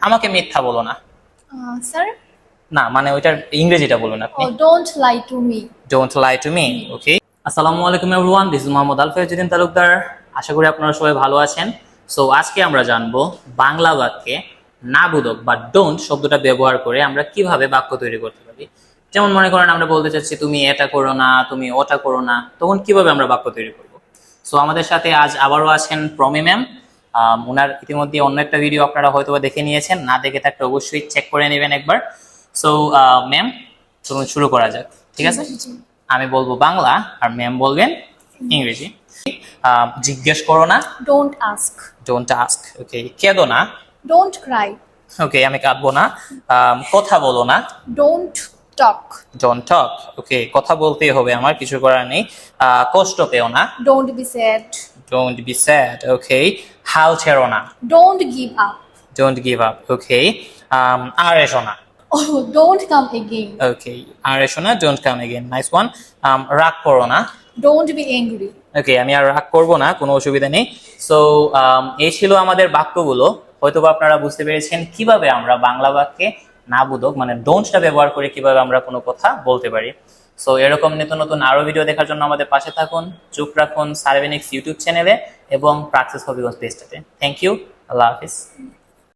আমাকে মিথ্যা বলো না। Sir? না মানে ওইটার ইংরেজিটা বলুন আপনি। Oh, don't lie to me. Don't lie to me. Okay, আসসালামু আলাইকুম everyone, this is Mohammad Al Faizuddin Talukdar. আশা করি আপনারা সবাই ভালো আছেন। সো আজকে আমরা জানবো বাংলা বাক্যে না বোধক বা ডোন্ট শব্দটা ব্যবহার করে আমরা কিভাবে বাক্য তৈরি করতে পারি। যেমন মনে করেন আমরা বলতে চাচ্ছি তুমি এটা করো না, তুমি ওটা করো না, তখন কিভাবে আমরা বাক্য তৈরি করব। সো আমাদের সাথে আজ আবারও আছেন প্রমি ম্যাম। ওনার ইতিমধ্যে অন্য একটা ভিডিও আপনারা হয়তো দেখে নিয়েছেন, না দেখে থাকলে অবশ্যই চেক করে নেবেন একবার। সো ম্যাম, চলুন শুরু করা যাক, ঠিক আছে? আমি বলবো বাংলা আর ম্যাম বলবেন ইংরেজি। জিজ্ঞেস করো না, Don't ask. Don't ask. ওকে, কেঁদো না। Don't cry. ওকে, আমি কাঁদবো না। কথা বলো না, Don't talk. Don't talk. ওকে, কথা বলতেই হবে আমার, কিছু করার নেই। কষ্ট পেও না, Don't be sad. Don't be sad. Okay, হাল ছেড়ো না, Don't give up. Don't give up. Okay, আর এসো না। Oh, don't come again. ওকে, আর এসো না, don't come again. Nice one. রাগ করো না। Don't be angry. ওকে, আমি আর রাগ করবো না, কোনো অসুবিধা নেই। সো এই ছিল আমাদের বাক্যগুলো। হয়তোবা আপনারা বুঝতে পেরেছেন কিভাবে আমরা বাংলা বাক্যে না বোধক মানে ডোন্টটা ব্যবহার করে কিভাবে আমরা কোনো কথা বলতে পারি। সো এরকম নিত্য নতুন আরো ভিডিও দেখার জন্য আমাদের পাশে থাকুন, চোখ রাখুন সার্ভেনিক্স ইউটিউব চ্যানেলে এবং প্রাক্সিস হবিগঞ্জ পেজটাতে। থ্যাংক ইউ, আল্লাহ হাফিজ।